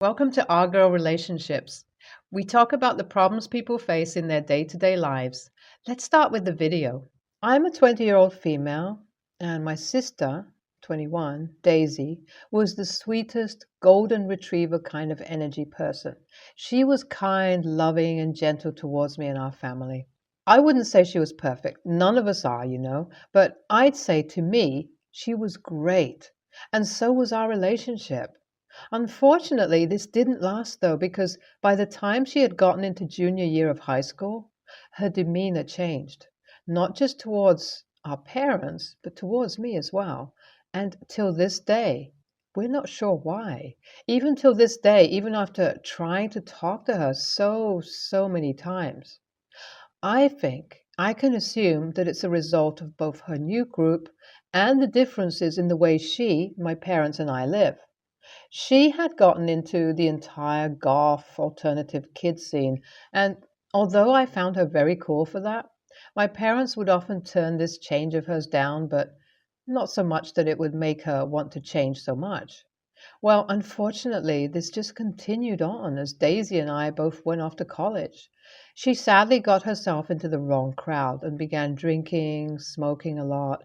Welcome to Our Girl Relationships. We talk about the problems people face in their day to day lives. Let's start with the video. I'm a 20-year-old female, and my sister, 21, Daisy, was the sweetest golden retriever kind of energy person. She was kind, loving, and gentle towards me and our family. I wouldn't say she was perfect. None of us are, but I'd say to me, she was great. And so was our relationship. Unfortunately, this didn't last though, because by the time she had gotten into junior year of high school, her demeanor changed, not just towards our parents, but towards me as well. And till this day, we're not sure why. Even till this day, even after trying to talk to her so many times, I think I can assume that it's a result of both her new group and the differences in the way my parents, and I live. She had gotten into the entire goth alternative kid scene, and although I found her very cool for that, my parents would often turn this change of hers down, but not so much that it would make her want to change so much. Well, unfortunately, this just continued on as Daisy and I both went off to college. She sadly got herself into the wrong crowd and began drinking, smoking a lot.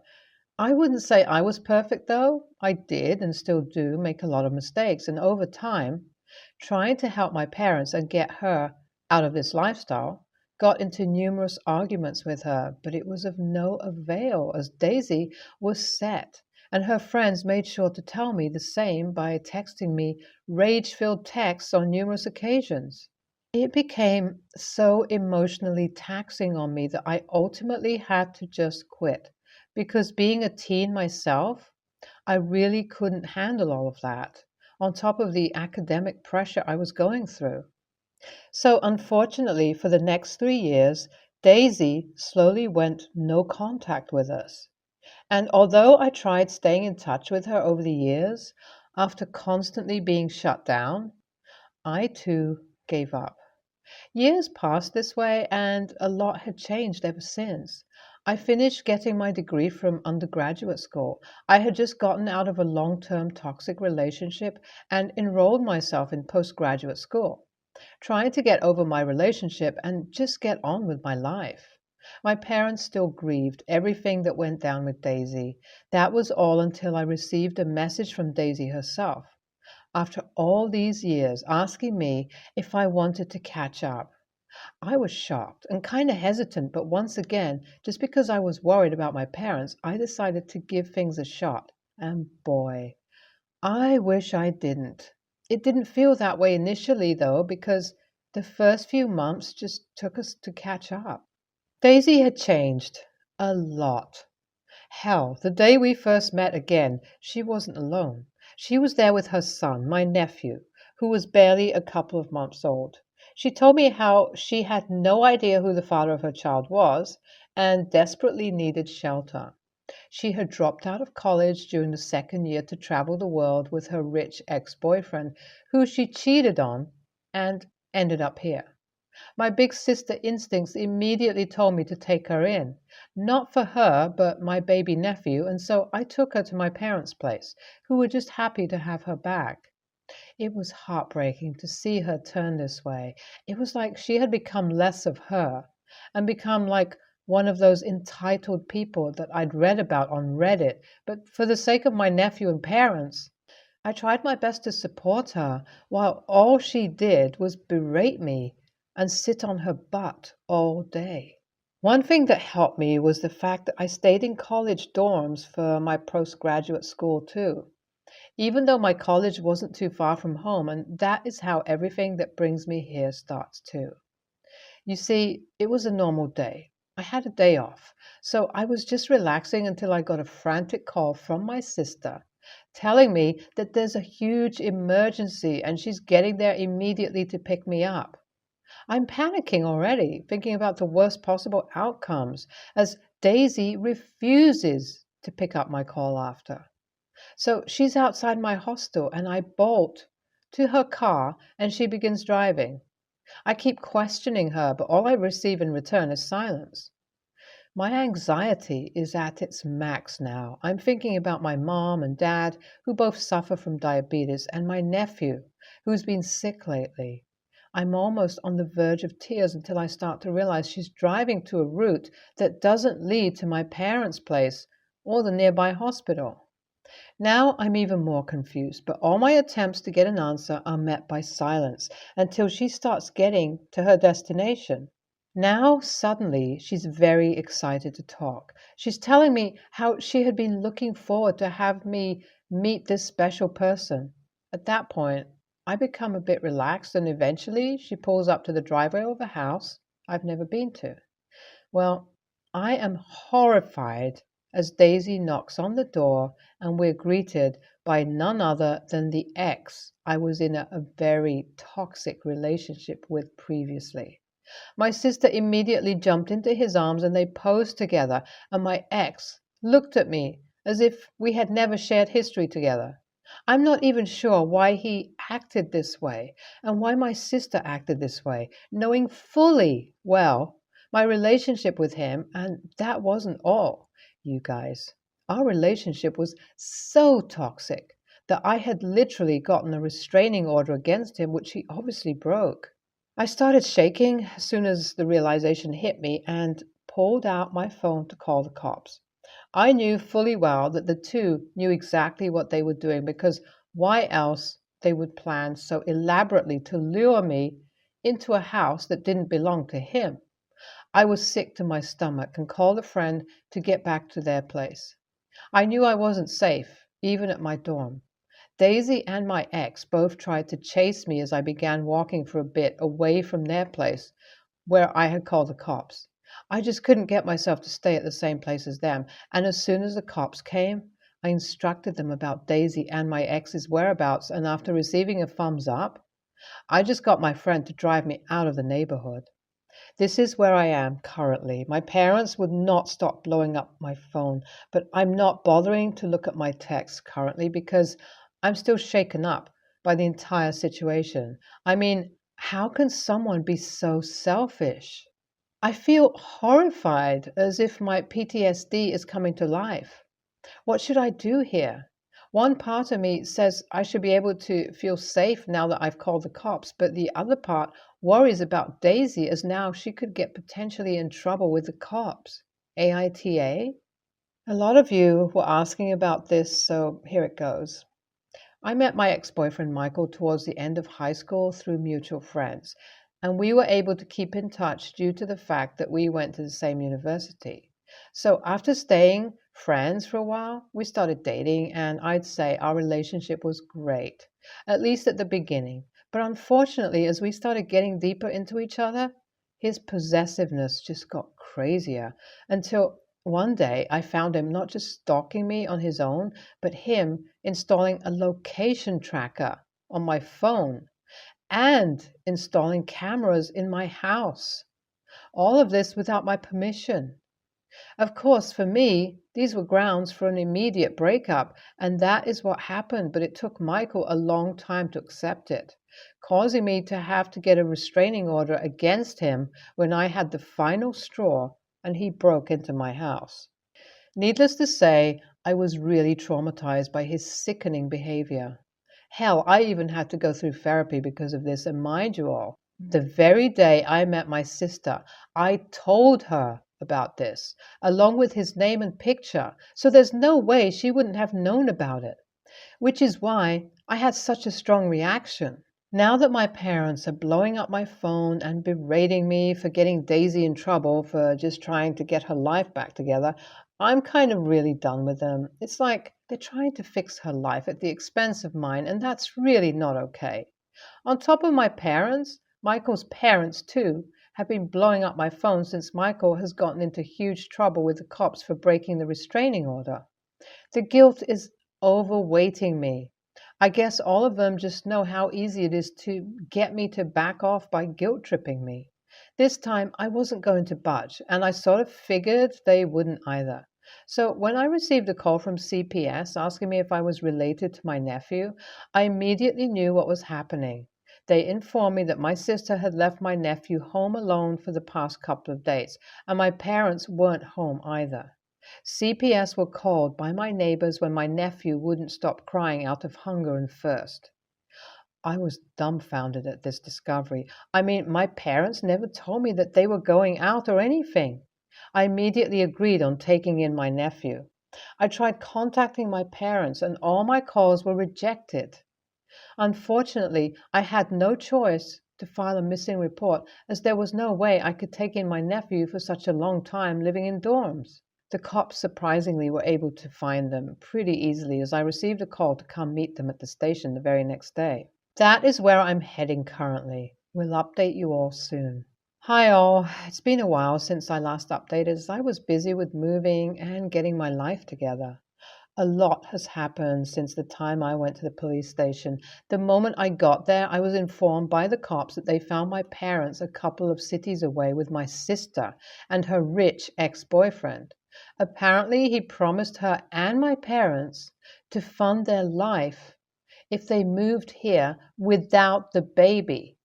I wouldn't say I was perfect, though. I did and still do make a lot of mistakes. And over time, trying to help my parents and get her out of this lifestyle, got into numerous arguments with her, but it was of no avail as Daisy was set. And her friends made sure to tell me the same by texting me rage filled texts on numerous occasions. It became so emotionally taxing on me that I ultimately had to just quit because being a teen myself, I really couldn't handle all of that, on top of the academic pressure I was going through. So, unfortunately, for the next 3 years, Daisy slowly went no contact with us. And although I tried staying in touch with her over the years, after constantly being shut down, I too gave up. Years passed this way, and a lot had changed ever since. I finished getting my degree from undergraduate school. I had just gotten out of a long term toxic relationship and enrolled myself in postgraduate school, trying to get over my relationship and just get on with my life. My parents still grieved everything that went down with Daisy. That was all until I received a message from Daisy herself, after all these years, asking me if I wanted to catch up. I was shocked and kind of hesitant, but once again, just because I was worried about my parents, I decided to give things a shot. And boy, I wish I didn't. It didn't feel that way initially, though, because the first few months just took us to catch up. Daisy had changed a lot. Hell, the day we first met again, she wasn't alone. She was there with her son, my nephew, who was barely a couple of months old. She told me how she had no idea who the father of her child was and desperately needed shelter. She had dropped out of college during the second year to travel the world with her rich ex boyfriend, who she cheated on, and ended up here. My big sister instincts immediately told me to take her in. Not for her, but my baby nephew, and so I took her to my parents' place, who were just happy to have her back. It was heartbreaking to see her turn this way. It was like she had become less of her and become like one of those entitled people that I'd read about on Reddit. But for the sake of my nephew and parents, I tried my best to support her, while all she did was berate me and sit on her butt all day. One thing that helped me was the fact that I stayed in college dorms for my postgraduate school too, even though my college wasn't too far from home, and that is how everything that brings me here starts too. You see, it was a normal day. I had a day off, so I was just relaxing until I got a frantic call from my sister telling me that there's a huge emergency and she's getting there immediately to pick me up. I'm panicking already, thinking about the worst possible outcomes, as Daisy refuses to pick up my call after. So she's outside my hostel, and I bolt to her car and she begins driving. I keep questioning her, but all I receive in return is silence. My anxiety is at its max now. I'm thinking about my mom and dad, who both suffer from diabetes, and my nephew, who's been sick lately. I'm almost on the verge of tears until I start to realize she's driving to a route that doesn't lead to my parents' place or the nearby hospital. Now I'm even more confused, but all my attempts to get an answer are met by silence until she starts getting to her destination. Now, suddenly, she's very excited to talk. She's telling me how she had been looking forward to have me meet this special person. At that point, I become a bit relaxed, and eventually she pulls up to the driveway of a house I've never been to. Well, I am horrified as Daisy knocks on the door and we're greeted by none other than the ex I was in a very toxic relationship with previously. My sister immediately jumped into his arms and they posed together, and my ex looked at me as if we had never shared history together. I'm not even sure why he acted this way and why my sister acted this way, knowing fully well my relationship with him, and that wasn't all, you guys. Our relationship was so toxic that I had literally gotten a restraining order against him, which he obviously broke. I started shaking as soon as the realization hit me and pulled out my phone to call the cops. I knew fully well that the two knew exactly what they were doing, because why else they would plan so elaborately to lure me into a house that didn't belong to him. I was sick to my stomach and called a friend to get back to their place. I knew I wasn't safe, even at my dorm. Daisy and my ex both tried to chase me as I began walking for a bit away from their place where I had called the cops. I just couldn't get myself to stay at the same place as them, and as soon as the cops came, I instructed them about Daisy and my ex's whereabouts, and after receiving a thumbs up, I just got my friend to drive me out of the neighborhood. This is where I am currently. My parents would not stop blowing up my phone, but I'm not bothering to look at my texts currently because I'm still shaken up by the entire situation. I mean, how can someone be so selfish? I feel horrified, as if my PTSD is coming to life. What should I do here? One part of me says I should be able to feel safe now that I've called the cops, but the other part worries about Daisy, as now she could get potentially in trouble with the cops. AITA? A lot of you were asking about this, so here it goes. I met my ex-boyfriend Michael towards the end of high school through mutual friends, and we were able to keep in touch due to the fact that we went to the same university. So after staying friends for a while, we started dating, and I'd say our relationship was great, at least at the beginning. But unfortunately, as we started getting deeper into each other, his possessiveness just got crazier, until one day I found him not just stalking me on his own, but him installing a location tracker on my phone and installing cameras in my house. All of this without my permission. Of course, for me, these were grounds for an immediate breakup, and that is what happened, but it took Michael a long time to accept it, causing me to have to get a restraining order against him when I had the final straw and he broke into my house. Needless to say, I was really traumatized by his sickening behavior. Hell, I even had to go through therapy because of this, and mind you all, the very day I met my sister, I told her about this, along with his name and picture, so there's no way she wouldn't have known about it, which is why I had such a strong reaction. Now that my parents are blowing up my phone and berating me for getting Daisy in trouble for just trying to get her life back together, I'm kind of really done with them. It's like they're trying to fix her life at the expense of mine, and that's really not okay. On top of my parents, Michael's parents too have been blowing up my phone since Michael has gotten into huge trouble with the cops for breaking the restraining order. The guilt is overweighting me. I guess all of them just know how easy it is to get me to back off by guilt tripping me. This time I wasn't going to budge, and I sort of figured they wouldn't either. So when I received a call from CPS asking me if I was related to my nephew, I immediately knew what was happening. They informed me that my sister had left my nephew home alone for the past couple of days, and my parents weren't home either. CPS were called by my neighbors when my nephew wouldn't stop crying out of hunger and thirst. I was dumbfounded at this discovery. I mean, my parents never told me that they were going out or anything. I immediately agreed on taking in my nephew. I tried contacting my parents, and all my calls were rejected. Unfortunately, I had no choice to file a missing report, as there was no way I could take in my nephew for such a long time living in dorms. The cops surprisingly were able to find them pretty easily, as I received a call to come meet them at the station the very next day. That is where I'm heading currently. We'll update you all soon. Hi all, it's been a while since I last updated, as I was busy with moving and getting my life together. A lot has happened since the time I went to the police station. The moment I got there, I was informed by the cops that they found my parents a couple of cities away with my sister and her rich ex-boyfriend. Apparently, he promised her and my parents to fund their life if they moved here without the baby.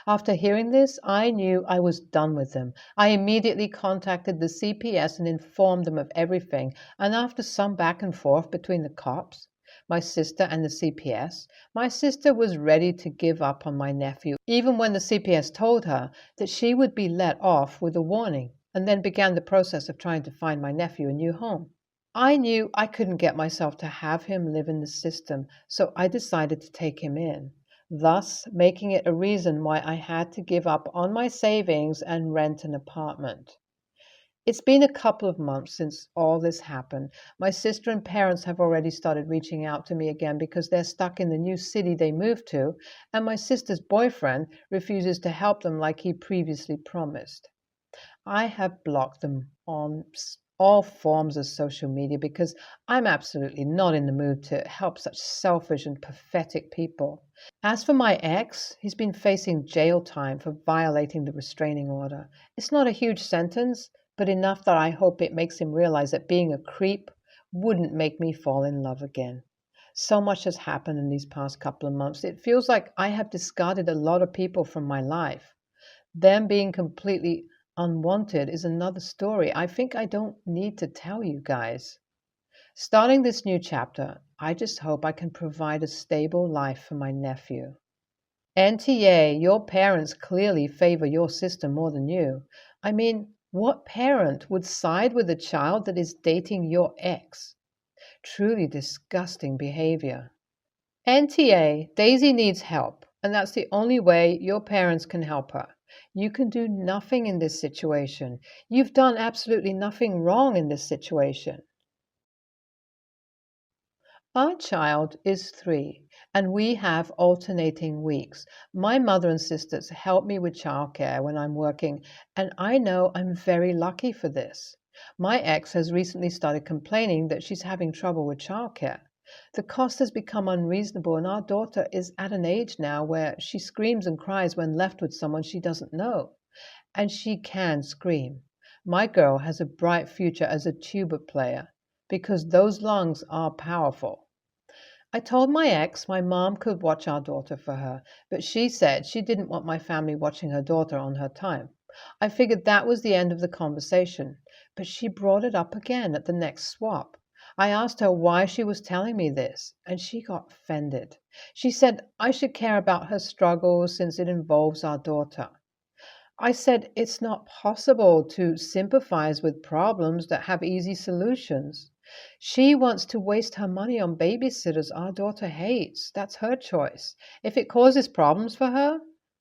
After hearing this, I knew I was done with them. I immediately contacted the CPS and informed them of everything, and after some back and forth between the cops, my sister and the CPS, my sister was ready to give up on my nephew, even when the CPS told her that she would be let off with a warning, and then began the process of trying to find my nephew a new home. I knew I couldn't get myself to have him live in the system, so I decided to take him in, thus making it a reason why I had to give up on my savings and rent an apartment. It's been a couple of months since all this happened. My sister and parents have already started reaching out to me again because they're stuck in the new city they moved to, and my sister's boyfriend refuses to help them like he previously promised. I have blocked them on all forms of social media because I'm absolutely not in the mood to help such selfish and pathetic people. As for my ex, he's been facing jail time for violating the restraining order. It's not a huge sentence, but enough that I hope it makes him realize that being a creep wouldn't make me fall in love again. So much has happened in these past couple of months. It feels like I have discarded a lot of people from my life. Them being completely unwanted is another story I think I don't need to tell you guys. Starting this new chapter, I just hope I can provide a stable life for my nephew. NTA, your parents clearly favor your sister more than you. I mean, what parent would side with a child that is dating your ex? Truly disgusting behavior. NTA, Daisy needs help, and that's the only way your parents can help her. You can do nothing in this situation. You've done absolutely nothing wrong in this situation. Our child is 3, and we have alternating weeks. My mother and sisters help me with childcare when I'm working, and I know I'm very lucky for this. My ex has recently started complaining that she's having trouble with childcare. The cost has become unreasonable, and our daughter is at an age now where she screams and cries when left with someone she doesn't know. And she can scream. My girl has a bright future as a tuba player because those lungs are powerful. I told my ex my mom could watch our daughter for her, but she said she didn't want my family watching her daughter on her time. I figured that was the end of the conversation, but she brought it up again at the next swap. I asked her why she was telling me this, and she got offended. She said I should care about her struggles since it involves our daughter. I said it's not possible to sympathize with problems that have easy solutions. She wants to waste her money on babysitters our daughter hates. That's her choice. If it causes problems for her,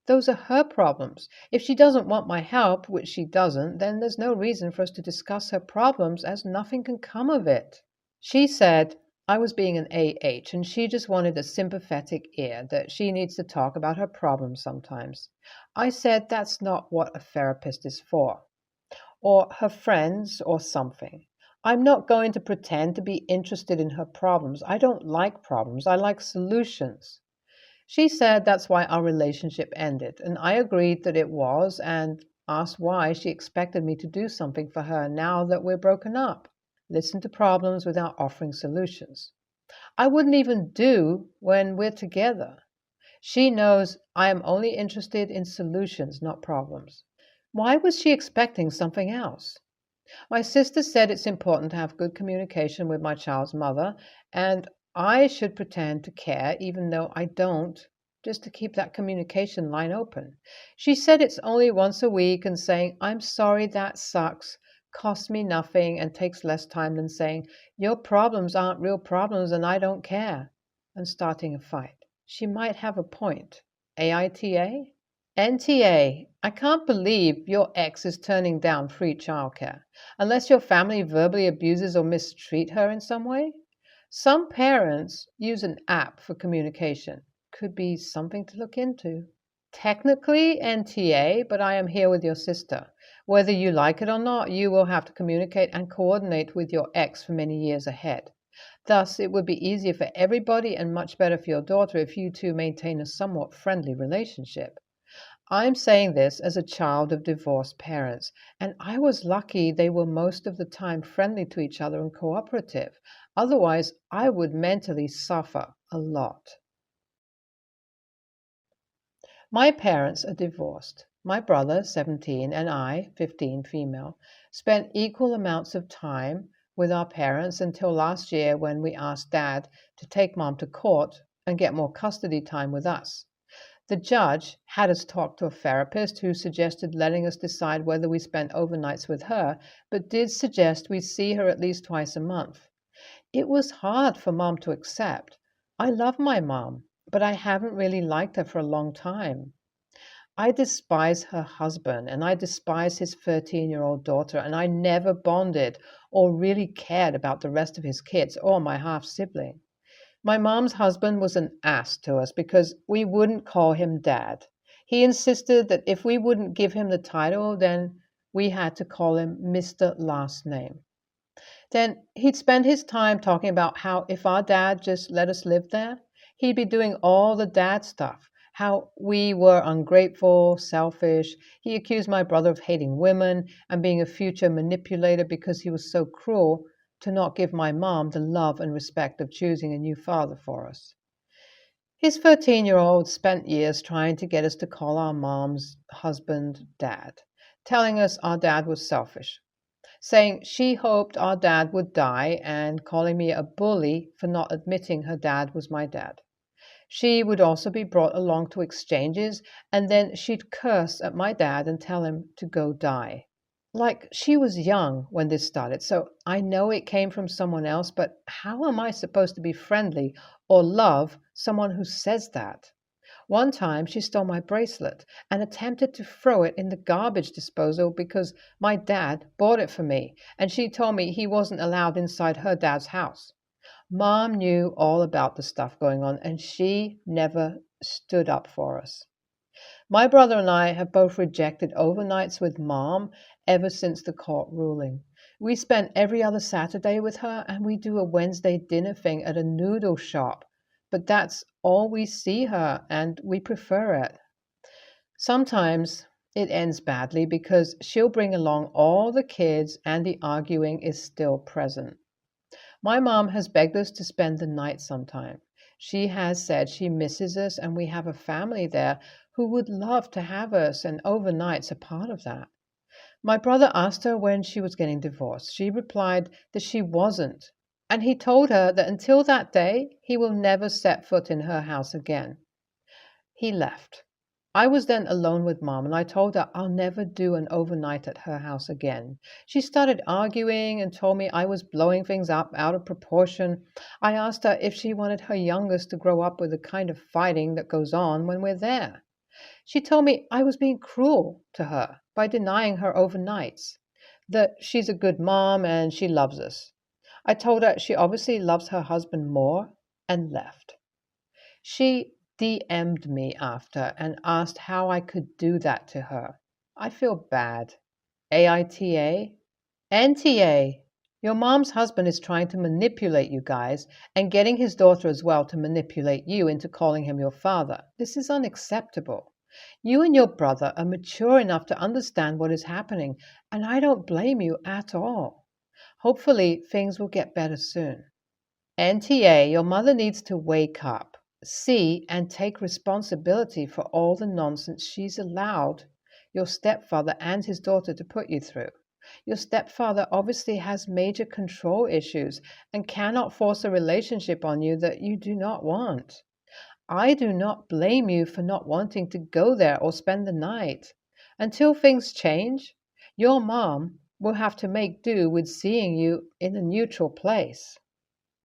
those are her problems. If she doesn't want my help, which she doesn't, then there's no reason for us to discuss her problems, as nothing can come of it. She said I was being an AH, and she just wanted a sympathetic ear, that she needs to talk about her problems sometimes. I said that's not what a therapist is for, or her friends, or something. I'm not going to pretend to be interested in her problems. I don't like problems, I like solutions. She said that's why our relationship ended, and I agreed that it was, and asked why she expected me to do something for her now that we're broken up. Listen to problems without offering solutions. I wouldn't even do when we're together. She knows I am only interested in solutions, not problems. Why was she expecting something else? My sister said it's important to have good communication with my child's mother, and I should pretend to care even though I don't, just to keep that communication line open. She said it's only once a week, and saying, "I'm sorry that sucks," costs me nothing and takes less time than saying, "Your problems aren't real problems and I don't care," and starting a fight. She might have a point. AITA? NTA, I can't believe your ex is turning down free childcare, unless your family verbally abuses or mistreat her in some way. Some parents use an app for communication. Could be something to look into. Technically NTA, but I am here with your sister. Whether you like it or not, you will have to communicate and coordinate with your ex for many years ahead. Thus, it would be easier for everybody and much better for your daughter if you two maintain a somewhat friendly relationship. I'm saying this as a child of divorced parents, and I was lucky they were most of the time friendly to each other and cooperative. Otherwise, I would mentally suffer a lot. My parents are divorced. My brother, 17, and I, 15, female, spent equal amounts of time with our parents until last year when we asked Dad to take Mom to court and get more custody time with us. The judge had us talk to a therapist who suggested letting us decide whether we spent overnights with her, but did suggest we see her at least twice a month. It was hard for Mom to accept. I love my mom, but I haven't really liked her for a long time. I despise her husband and I despise his 13-year-old daughter, and I never bonded or really cared about the rest of his kids or my half sibling. My mom's husband was an ass to us because we wouldn't call him Dad. He insisted that if we wouldn't give him the title, then we had to call him Mr. Last Name. Then he'd spend his time talking about how if our dad just let us live there, he'd be doing all the dad stuff, how we were ungrateful, selfish. He accused my brother of hating women and being a future manipulator because he was so cruel to not give my mom the love and respect of choosing a new father for us. His 13-year-old spent years trying to get us to call our mom's husband Dad, telling us our dad was selfish, saying she hoped our dad would die, and calling me a bully for not admitting her dad was my dad. She would also be brought along to exchanges, and then she'd curse at my dad and tell him to go die. Like, she was young when this started, so I know it came from someone else, but how am I supposed to be friendly or love someone who says that? One time she stole my bracelet and attempted to throw it in the garbage disposal because my dad bought it for me, and she told me he wasn't allowed inside her dad's house. Mom knew all about the stuff going on, and she never stood up for us. My brother and I have both rejected overnights with Mom ever since the court ruling. We spend every other Saturday with her, and we do a Wednesday dinner thing at a noodle shop. But that's all we see her, and we prefer it. Sometimes it ends badly because she'll bring along all the kids and the arguing is still present. My mom has begged us to spend the night sometime. She has said she misses us and we have a family there who would love to have us, and overnight's a part of that. My brother asked her when she was getting divorced. She replied that she wasn't, and he told her that until that day he will never set foot in her house again. He left. I was then alone with Mom, and I told her I'll never do an overnight at her house again. She started arguing and told me I was blowing things up out of proportion. I asked her if she wanted her youngest to grow up with the kind of fighting that goes on when we're there. She told me I was being cruel to her by denying her overnights, that she's a good mom and she loves us. I told her she obviously loves her husband more, and left. She DM'd me after and asked how I could do that to her. I feel bad. AITA? NTA. Your mom's husband is trying to manipulate you guys and getting his daughter as well to manipulate you into calling him your father. This is unacceptable. You and your brother are mature enough to understand what is happening, and I don't blame you at all. Hopefully, things will get better soon. NTA, your mother needs to wake up. see and take responsibility for all the nonsense she's allowed your stepfather and his daughter to put you through. Your stepfather obviously has major control issues and cannot force a relationship on you that you do not want. I do not blame you for not wanting to go there or spend the night. Until things change, your mom will have to make do with seeing you in a neutral place.